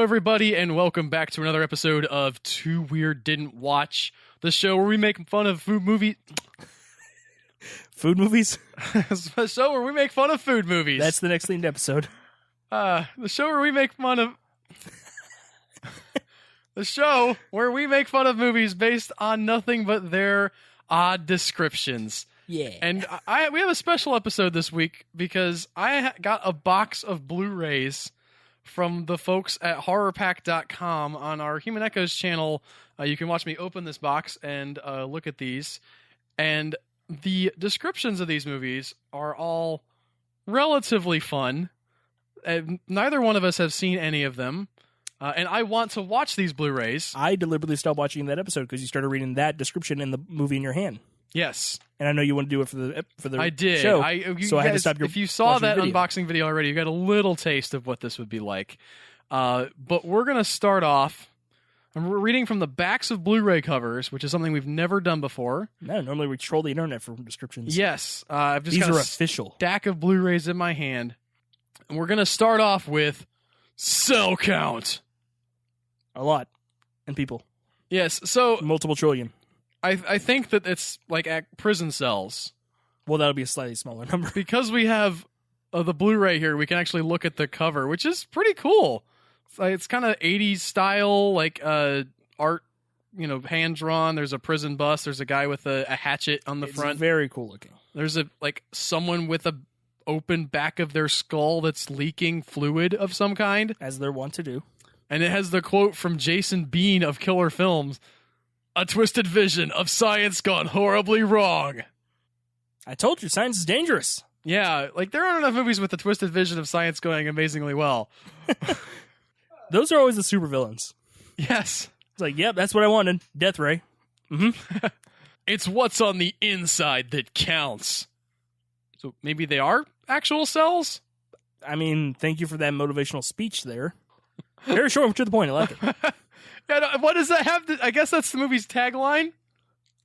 Hello, everybody, and welcome back to another episode of Too Weird Didn't Watch, the show where we make fun of food movies. Food movies? The show where we make fun of food movies. That's the next themed episode. The show where we make fun of... the show where we make fun of movies based on nothing but their odd descriptions. Yeah. And we have a special episode this week because I got a box of Blu-Rays from the folks at horrorpack.com on our Human Echoes channel. You can watch me open this box and look at these. And the descriptions of these movies are all relatively fun. Neither one of us have seen any of them. And I want to watch these Blu-Rays. I deliberately stopped watching that episode because you started reading that description in the movie in your hand. Yes. And I know you want to do it for the I did. show. I had to stop if you saw that unboxing video already, you got a little taste of what this would be like. But we're going to start off. We're reading from the backs of Blu-ray covers, which is something we've never done before. No, normally we troll the internet for descriptions. Yes. I've just These got are a official. Stack of Blu-rays in my hand. And we're going to start off with Cell Count. A lot. And people. Yes, so... Multiple trillion. I think that it's like at prison cells. Well, that'll be a slightly smaller number. Because we have the Blu-ray here, we can actually look at the cover, which is pretty cool. It's kind of 80s style, like art, hand-drawn. There's a prison bus. There's a guy with a hatchet on the front. It's very cool looking. There's someone with a open back of their skull that's leaking fluid of some kind. As they're wont to do. And it has the quote from Jason Bean of Killer Films, "A twisted vision of science gone horribly wrong." I told you, science is dangerous. Yeah, there aren't enough movies with a twisted vision of science going amazingly well. Those are always the supervillains. Yes. It's like, yep, that's what I wanted. Death Ray. Mm-hmm. It's what's on the inside that counts. So maybe they are actual cells? I mean, thank you for that motivational speech there. Very short, to the point. I like it. Yeah, what does that have to... I guess that's the movie's tagline.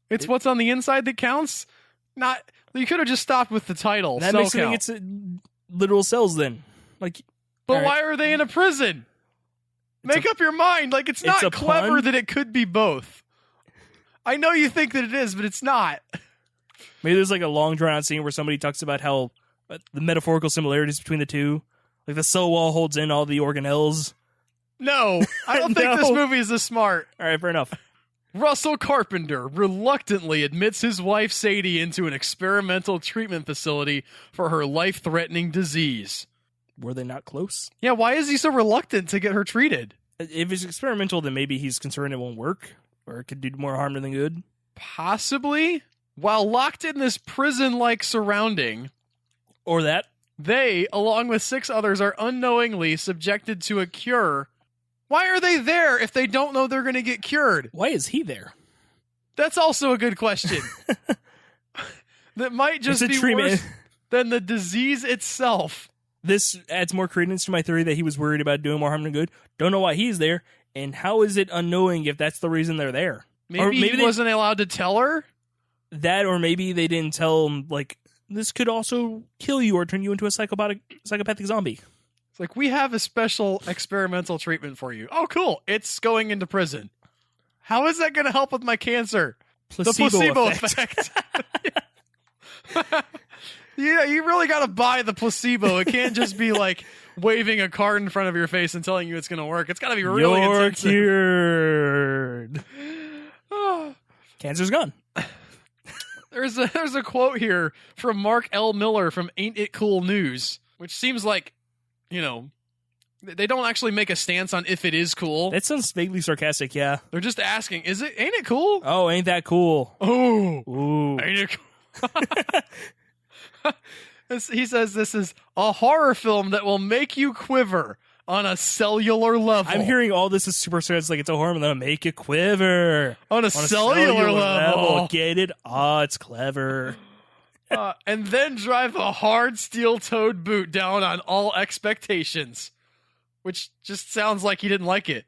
It's what's on the inside that counts. You could have just stopped with the title. That makes me think it's literal cells then. But why are they in a prison? Make up your mind. It's not clever that it could be both. I know you think that it is, but it's not. Maybe there's a long drawn out scene where somebody talks about how the metaphorical similarities between the two. The cell wall holds in all the organelles. No, I don't think this movie is this smart. All right, fair enough. Russell Carpenter reluctantly admits his wife Sadie into an experimental treatment facility for her life-threatening disease. Were they not close? Yeah, why is he so reluctant to get her treated? If it's experimental, then maybe he's concerned it won't work, or it could do more harm than good. Possibly. While locked in this prison-like surrounding... Or that. They, along with 6 others, are unknowingly subjected to a cure. Why are they there if they don't know they're going to get cured? Why is he there? That's also a good question. That might just be worse than the disease itself. This adds more credence to my theory that he was worried about doing more harm than good. Don't know why he's there, and how is it unknowing if that's the reason they're there? Maybe he wasn't allowed to tell her? That, or maybe they didn't tell him, this could also kill you or turn you into a psychopathic zombie. It's we have a special experimental treatment for you. Oh, cool. It's going into prison. How is that going to help with my cancer? The placebo effect. Yeah, you really got to buy the placebo. It can't just be waving a card in front of your face and telling you it's going to work. It's got to be really intensive. You're cured. Cancer's gone. There's a quote here from Mark L. Miller from Ain't It Cool News, which seems they don't actually make a stance on if it is cool. That sounds vaguely sarcastic, yeah. They're just asking, ain't it cool? Oh, ain't that cool? Oh. Ooh. Ain't it cool? He says this is a horror film that will make you quiver on a cellular level. I'm hearing all this is super serious, it's a horror film that'll make you quiver. On a cellular level. Get it? Oh, it's clever. And then drive a hard steel-toed boot down on all expectations. Which just sounds like he didn't like it.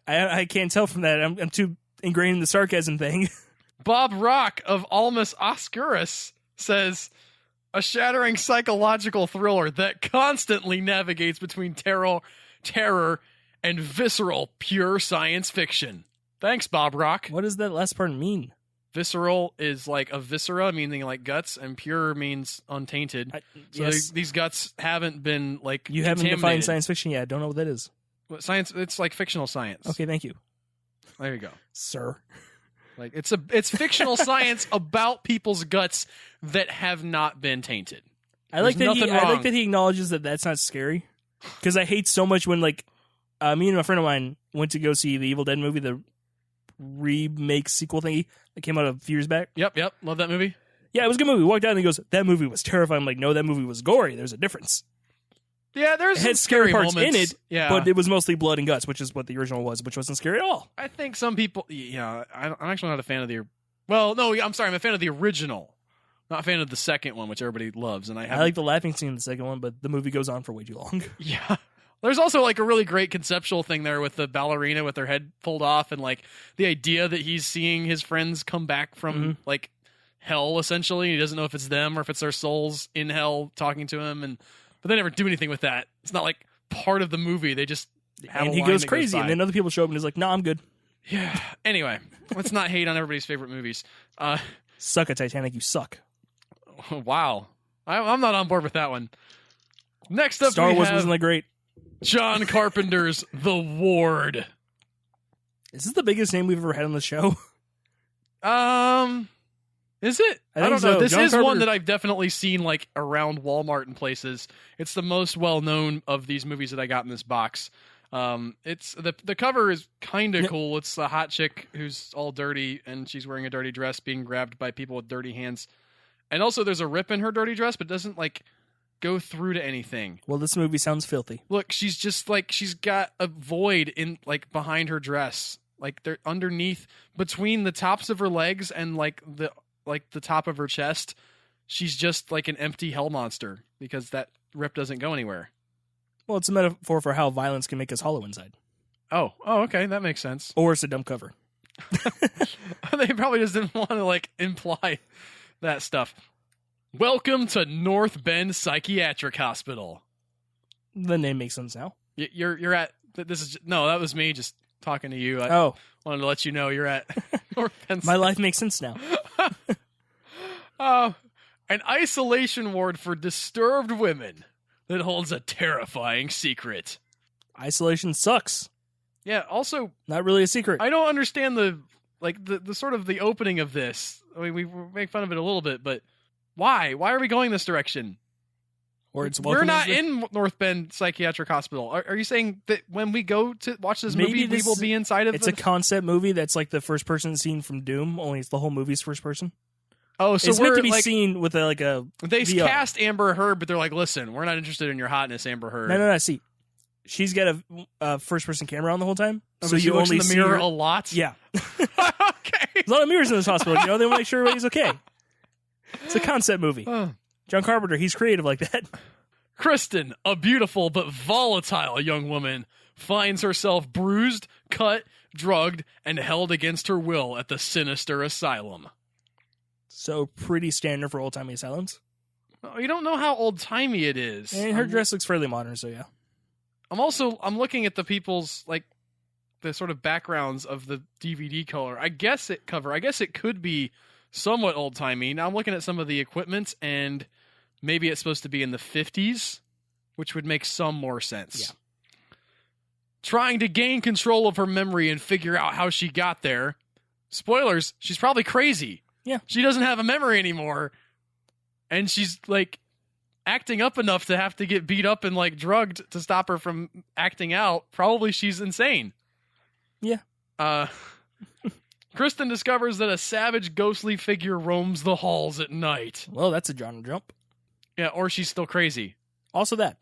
I can't tell from that. I'm too ingrained in the sarcasm thing. Bob Rock of Almus Oscurus says, a shattering psychological thriller that constantly navigates between terror and visceral, pure science fiction. Thanks, Bob Rock. What does that last part mean? Visceral is like a viscera, meaning like guts, and pure means untainted. So Yes. these guts haven't been like You haven't defined contaminated. science fiction yet. I don't know what that is. Science, it's like fictional science. Okay, thank you, There you go. sir. Like it's fictional science about people's guts that have not been tainted. I like There's that. nothing I wrong. like that he acknowledges that that's not scary. Because I hate so much when like me and a friend of mine went to go see the Evil Dead movie, the remake sequel thingy that came out a few years back. Yep. Love that movie. Yeah, it was a good movie. We walked out and he goes, "That movie was terrifying." I'm like, "No, that movie was gory. There's a difference." Yeah, there's It some had scary parts moments. in it, Yeah, but it was mostly blood and guts, which is what the original was, which wasn't scary at all. I think some people. Yeah, I'm actually not a fan of the. Well, no, I'm sorry. I'm a fan of the original, not a fan of the second one, which everybody loves. And I like the laughing scene in the second one, but the movie goes on for way too long. Yeah. There's also like a really great conceptual thing there with the ballerina with her head pulled off, and like the idea that he's seeing his friends come back from like hell essentially. He doesn't know if it's them or if it's their souls in hell talking to him, but they never do anything with that. It's not like part of the movie. They just have And a he line goes that crazy, by. and then other people show up and he's like, "No, I'm good." Yeah. Anyway, let's not hate on everybody's favorite movies. Suck at Titanic, you suck. Wow. I'm not on board with that one. Next up, Star we Wars have wasn't that great. John Carpenter's The Ward. Is this the biggest name we've ever had on the show? Is it? I I think don't know. so. This John is one Carpenter- that I've definitely seen like around Walmart and places. It's the most well known of these movies that I got in this box. It's the cover is kind of cool. It's a hot chick who's all dirty and she's wearing a dirty dress being grabbed by people with dirty hands. And also there's a rip in her dirty dress, but it doesn't like go through to anything. Well, this movie sounds filthy. Look, she's just like she's got a void in like behind her dress. Like they're underneath between the tops of her legs and like the top of her chest. She's just like an empty hell monster because that rip doesn't go anywhere. Well, it's a metaphor for how violence can make us hollow inside. Oh, okay, that makes sense. Or it's a dumb cover. They probably just didn't want to like imply that stuff. Welcome to North Bend Psychiatric Hospital. The name makes sense now. You're at this is no, that was me just talking to you. I wanted to let you know you're at North Bend. My life makes sense now. An isolation ward for disturbed women that holds a terrifying secret. Isolation sucks. Yeah, also Not really a secret. I don't understand the sort of the opening of this. I mean, we make fun of it a little bit, but why? Why are we going this direction? Or it's We're not in North Bend Psychiatric Hospital. Are you saying that when we go to watch this movie, we will be inside of It's a concept movie that's like the first person scene from Doom, only it's the whole movie's first person. Oh, so it's we're meant to be like, seen with a they VR. cast Amber Heard, but they're like, listen, we're not interested in your hotness, Amber Heard. No. See, she's got a first person camera on the whole time, So you looks only in the see mirror her. a lot? Yeah, Okay. there's a lot of mirrors in this hospital. You know, they want to make sure everybody's okay. It's a concept movie. John Carpenter, he's creative like that. Kristen, a beautiful but volatile young woman, finds herself bruised, cut, drugged, and held against her will at the sinister asylum. So pretty standard for old timey asylums. Oh, you don't know how old-timey it is. And her dress looks fairly modern, so yeah. I'm looking at the people's, like, the sort of backgrounds of the DVD cover. I guess it could be somewhat old-timey. Now I'm looking at some of the equipment, and maybe it's supposed to be in the 50s, which would make some more sense. Yeah. Trying to gain control of her memory and figure out how she got there. Spoilers, she's probably crazy. Yeah. She doesn't have a memory anymore. And she's, like, acting up enough to have to get beat up and, like, drugged to stop her from acting out. Probably she's insane. Yeah. Kristen discovers that a savage, ghostly figure roams the halls at night. Well, that's a genre jump. Yeah, or she's still crazy. Also that.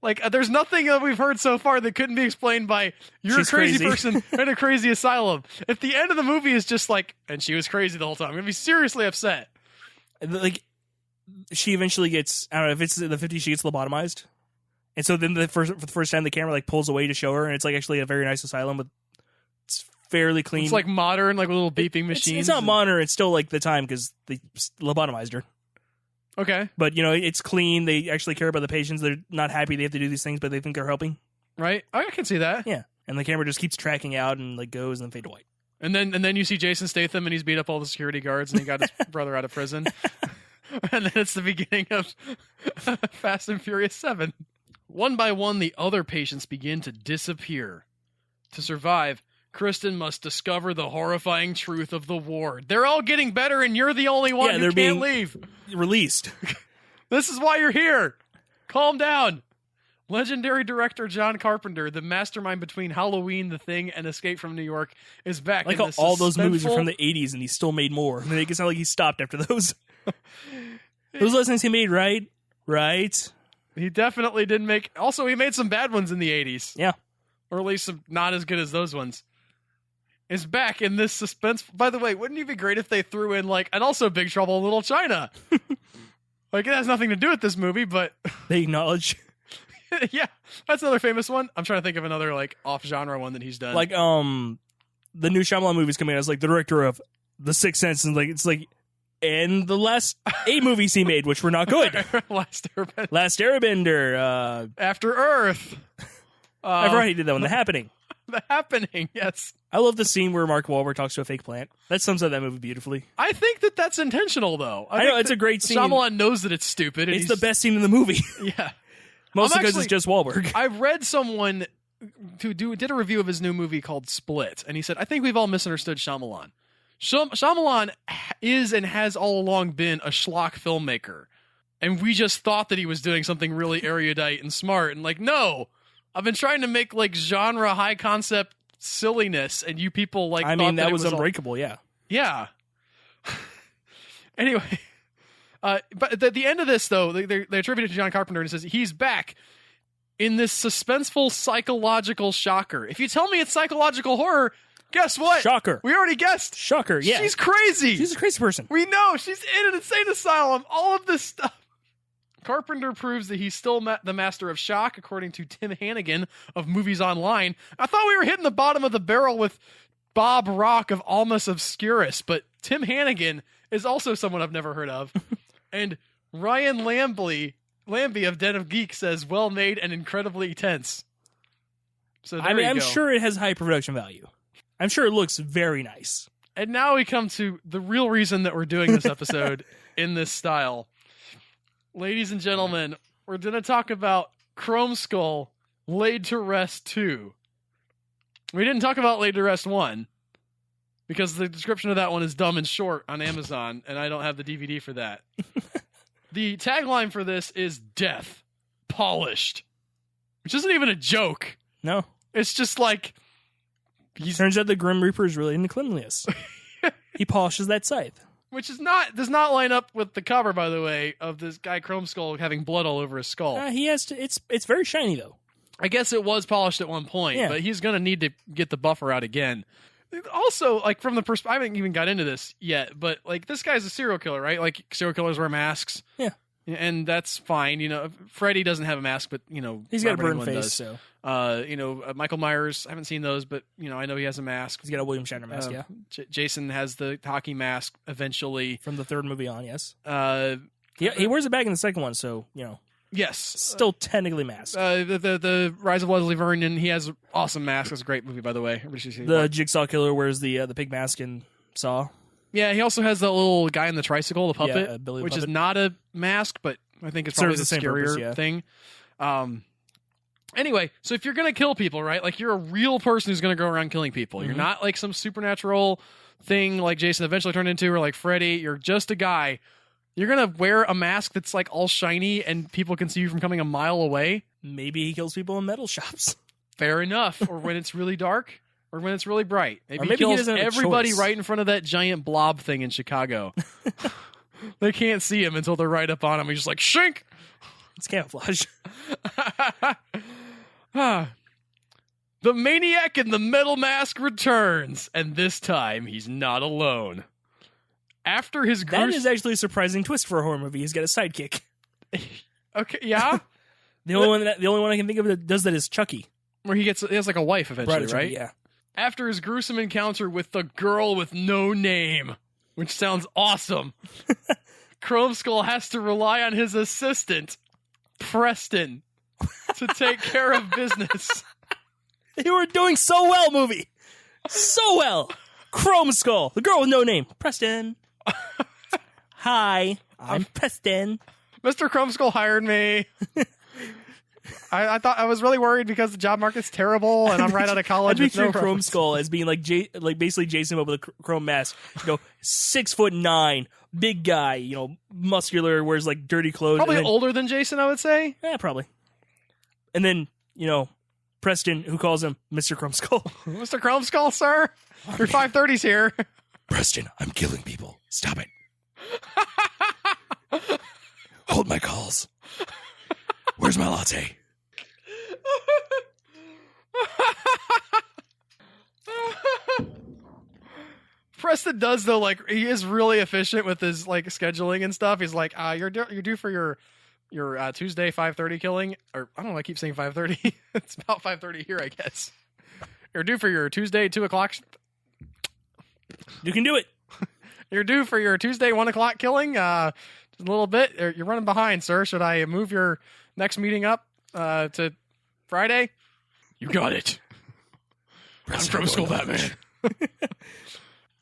Like, there's nothing that we've heard so far that couldn't be explained by you're She's a crazy crazy. person in a crazy asylum. If the end of the movie is just like, and she was crazy the whole time, I'm going to be seriously upset. Like, she eventually gets, I don't know, if it's in the 50s, she gets lobotomized. And so then for the first time, the camera, like, pulls away to show her, and it's, like, actually a very nice asylum, but it's fairly clean. It's, like, modern, like, little beeping machines. It's not modern. It's still, like, the time, because they lobotomized her. Okay. But, you know, it's clean. They actually care about the patients. They're not happy they have to do these things, but they think they're helping. Right? I can see that. Yeah. And the camera just keeps tracking out and like goes and then fade to white. And then you see Jason Statham and he's beat up all the security guards and he got his brother out of prison. And then it's the beginning of Fast and Furious 7. One by one, the other patients begin to disappear. To survive, Kristen must discover the horrifying truth of the ward. They're all getting better and you're the only one who can't leave. Released. This is why you're here. Calm down. Legendary director John Carpenter, the mastermind between Halloween, The Thing, and Escape from New York, is back. Like how all those movies are from the 80s and he still made more. And they sound like he stopped after those. Those lessons he made, right? Right. He definitely didn't make... Also, he made some bad ones in the 80s. Yeah. Or at least some not as good as those ones. Is back in this suspense... By the way, wouldn't it be great if they threw in, like, and also Big Trouble in Little China? Like, it has nothing to do with this movie, but... They acknowledge... Yeah, that's another famous one. I'm trying to think of another like off-genre one that he's done. Like the new Shyamalan movie's coming out as like the director of The Sixth Sense, and like it's like and the last 8 movies he made, which were not good. Last Airbender, After Earth. I forgot he did that one. The Happening. The Happening, yes. I love the scene where Mark Wahlberg talks to a fake plant. That sums up that movie beautifully. I think that's intentional, though. I know it's a great scene. Shyamalan knows that it's stupid. And it's the best scene in the movie. Yeah. Mostly because it's just Wahlberg. I've read someone who did a review of his new movie called Split, and he said, I think we've all misunderstood Shyamalan. Shyamalan is and has all along been a schlock filmmaker, and we just thought that he was doing something really erudite and smart, and like, no, I've been trying to make like genre high concept silliness, and you people like I mean, that was Unbreakable, yeah. Yeah. Anyway... but at the end of this, though, they attribute it to John Carpenter, and it says he's back in this suspenseful psychological shocker. If you tell me it's psychological horror, guess what? Shocker. We already guessed. Shocker, yeah. She's crazy. She's a crazy person. We know. She's in an insane asylum. All of this stuff. Carpenter proves that he's still the master of shock, according to Tim Hannigan of Movies Online. I thought we were hitting the bottom of the barrel with Bob Rock of Almus Obscurus, but Tim Hannigan is also someone I've never heard of. And Ryan Lambie of Den of Geek says, well made and incredibly tense. So I'm sure it has high production value. I'm sure it looks very nice. And now we come to the real reason that we're doing this episode in this style. Ladies and gentlemen, we're going to talk about Chromeskull Laid to Rest 2. We didn't talk about Laid to Rest 1 because the description of that one is dumb and short on Amazon, and I don't have the DVD for that. The tagline for this is Death Polished, which isn't even a joke. No. It's just like... Turns out the Grim Reaper is really into cleanliness. He polishes that scythe. Which does not line up with the cover, by the way, of this guy Chromeskull having blood all over his skull. He has to. It's very shiny though. I guess it was polished at one point, but he's going to need to get the buffer out again. Also, like from the perspective, I haven't even got into this yet, but like this guy's a serial killer, right? Like serial killers wear masks. Yeah. And that's fine. You know, Freddy doesn't have a mask, but you know, he's got a burn face. Does. So, Michael Myers, I haven't seen those, but you know, I know he has a mask. He's got a William Shatner mask. Yeah. Jason has the hockey mask eventually from the third movie on. Yes. He wears it back in the second one, so you know. Yes. Still technically masked. The Rise of Leslie Vernon. He has an awesome mask. It's a great movie, by the way. The Jigsaw Killer wears the pig mask in Saw. Yeah, he also has that little guy in the tricycle, the puppet, Billy which puppet. is not a mask, but I think it's probably the scarier thing. Anyway, so if you're going to kill people, right, like you're a real person who's going to go around killing people. Mm-hmm. You're not like some supernatural thing like Jason eventually turned into or like Freddy. You're just a guy. You're going to wear a mask that's like all shiny and people can see you from coming a mile away. Maybe he kills people in metal shops. Fair enough. Or when it's really dark. Or when it's really bright. Maybe he kills he everybody right in front of that giant blob thing in Chicago. They can't see him until they're right up on him. He's just like, shrink! It's camouflage. The maniac in the metal mask returns, and this time he's not alone. After his That is actually a surprising twist for a horror movie. He's got a sidekick. Okay, yeah? The only one I can think of that does that is Chucky. Where he has like a wife eventually, Chucky, right? Yeah. After his gruesome encounter with the girl with no name, which sounds awesome, Chromeskull has to rely on his assistant, Preston, to take care of business. They were doing so well, movie. So well. Chromeskull, the girl with no name. Preston. Hi, I'm Preston. Mr. Chromeskull hired me. I thought I was really worried because the job market's terrible, and I'm right out of college. I with picture no Chromeskull as being like basically Jason but with a chrome mask. 6'9", big guy, muscular, wears like dirty clothes. Probably older than Jason, I would say. Yeah, probably. And then Preston, who calls him Mr. Chromeskull. Mr. Chromeskull, sir, your 530's here. Preston, I'm killing people. Stop it. Hold my calls. Where's my latte? Preston does though, like he is really efficient with his like scheduling and stuff. He's like, you're due for your Tuesday 5:30 killing, or I don't know. I keep saying 5:30. It's about 5:30 here, I guess. You're due for your Tuesday 2:00. You can do it. You're due for your Tuesday 1:00 killing. Just a little bit. You're running behind, sir. Should I move your next meeting up to Friday? You got it. Preston, I'm Chromeskull Batman.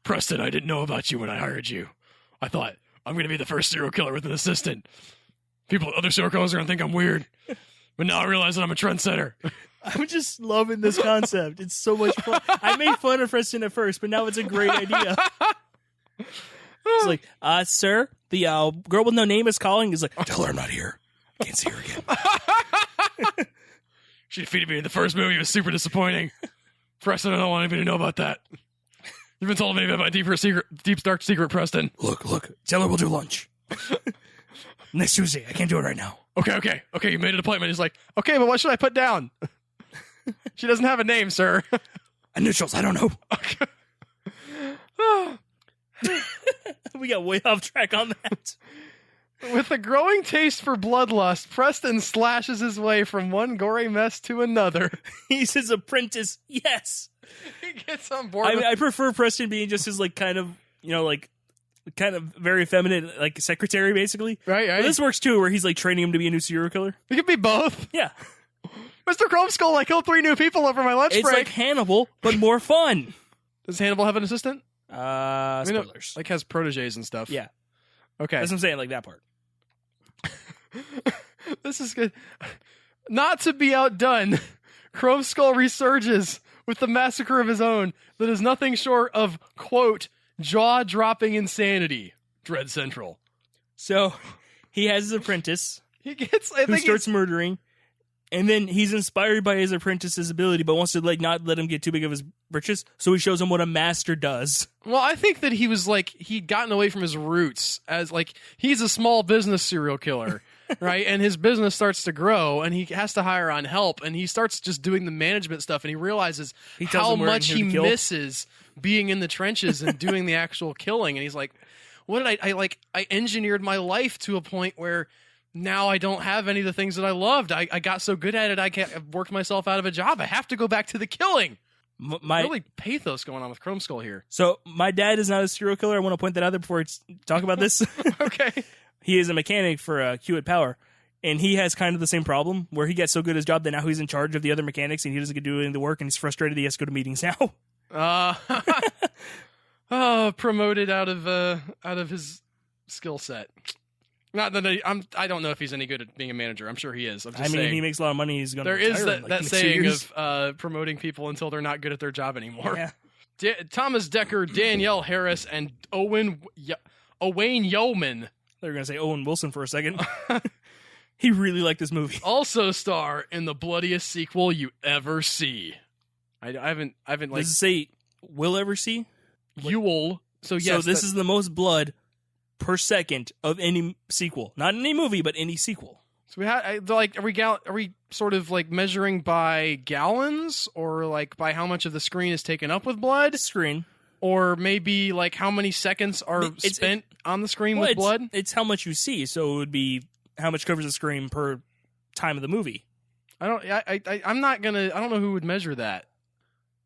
Preston, I didn't know about you when I hired you. I thought, I'm going to be the first serial killer with an assistant. Other serial killers are going to think I'm weird. But now I realize that I'm a trendsetter. I'm just loving this concept. It's so much fun. I made fun of Preston at first, but now it's a great idea. It's like, sir, the girl with no name is calling. He's like, tell her I'm not here. I can't see her again. She defeated me in the first movie. It was super disappointing. Preston, I don't want anybody to know about that. You've been told me about my deep dark secret, Preston. Look. Tell her we'll do lunch. Next Tuesday. I can't do it right now. Okay. You made an appointment. He's like, okay, but what should I put down? She doesn't have a name, sir. Initials, I don't know. Okay. We got way off track on that. With a growing taste for bloodlust, Preston slashes his way from one gory mess to another. He's his apprentice. Yes. He gets on board. I prefer Preston being just his kind of very feminine secretary, basically. Right. But this works too, where he's training him to be a new serial killer. He could be both. Yeah. Mr. Chromeskull, I killed 3 new people over my lunch break. It's like Hannibal, but more fun. Does Hannibal have an assistant? Spoilers. Has proteges and stuff. Yeah. Okay. That's what I'm saying, that part. This is good. Not to be outdone, Chromeskull resurges with the massacre of his own that is nothing short of, quote, jaw-dropping insanity. Dread Central. So, he has his apprentice He gets... who starts murdering, and then he's inspired by his apprentice's ability, but wants to not let him get too big of his britches, so he shows him what a master does. Well, I think that he was he'd gotten away from his roots as he's a small business serial killer, right? And his business starts to grow and he has to hire on help and he starts just doing the management stuff and he realizes how much he misses being in the trenches and doing the actual killing. And he's like, what did I engineered my life to a point where now I don't have any of the things that I loved. I got so good at it, I've worked myself out of a job. I have to go back to the killing. Really pathos going on with Chromeskull here. So my dad is not a serial killer. I want to point that out there before I talk about this. Okay. He is a mechanic for Hewitt Power, and he has kind of the same problem where he gets so good at his job that now he's in charge of the other mechanics and he doesn't get to do any of the work and he's frustrated he has to go to meetings now. Promoted out of his skill set. Not that I don't know if he's any good at being a manager. I'm sure he is. Saying, he makes a lot of money. He's going to there is that saying years. of promoting people until they're not good at their job anymore. Yeah. Thomas Decker, Danielle Harris, and Owain Yeoman. They were going to say Owen Wilson for a second. He really liked this movie. Also star in the bloodiest sequel you ever see. I haven't Does it say will ever see? You will. So yes. So this is the most blood per second of any sequel. Not any movie, but any sequel. So we had are we sort of measuring by gallons or by how much of the screen is taken up with blood? Screen. Or maybe how many seconds are spent on the screen with blood? It's how much you see, so it would be how much covers the screen per time of the movie. I don't know who would measure that.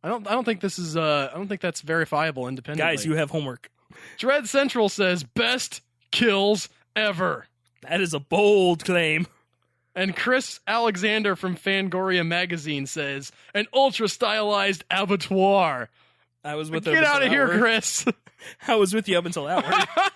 I don't think this is I don't think that's verifiable independently. Guys, you have homework. Dread Central says best kills ever. That is a bold claim. And Chris Alexander from Fangoria magazine says, an ultra stylized abattoir. I was with Get out of here, Chris. I was with you up until that word.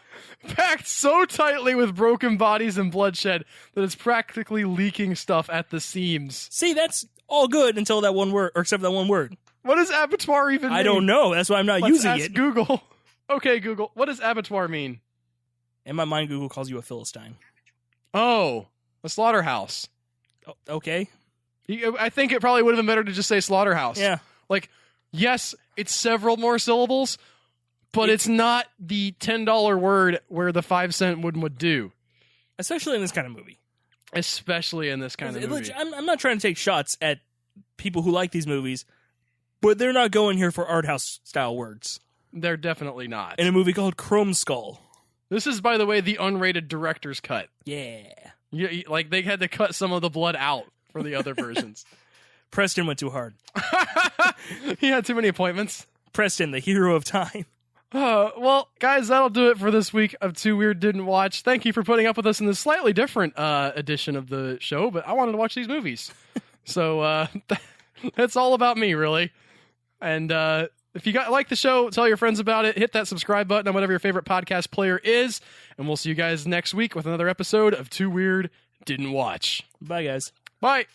Packed so tightly with broken bodies and bloodshed that it's practically leaking stuff at the seams. See, that's all good until that one word, or except for that one word. What does abattoir even mean? I don't know. That's why I'm not Let's using ask it. Google. Okay, Google. What does abattoir mean? In my mind, Google calls you a Philistine. Oh, a slaughterhouse. Oh, okay. I think it probably would have been better to just say slaughterhouse. Yeah. Like, yes, it's several more syllables, but it's not the $10 word where the 5-cent one would do. Especially in this kind of movie. Especially in this kind of movie. I'm not trying to take shots at people who like these movies, but they're not going here for art house style words. They're definitely not. In a movie called Chromeskull. This is, by the way, the unrated director's cut. Yeah. Like, they had to cut some of the blood out for the other versions. Preston went too hard. He had too many appointments. Preston, the hero of time. Well, guys, that'll do it for this week of Too Weird Didn't Watch. Thank you for putting up with us in this slightly different edition of the show, but I wanted to watch these movies. So that's all about me, really. And if you like the show, tell your friends about it. Hit that subscribe button on whatever your favorite podcast player is. And we'll see you guys next week with another episode of Too Weird Didn't Watch. Bye, guys. Bye.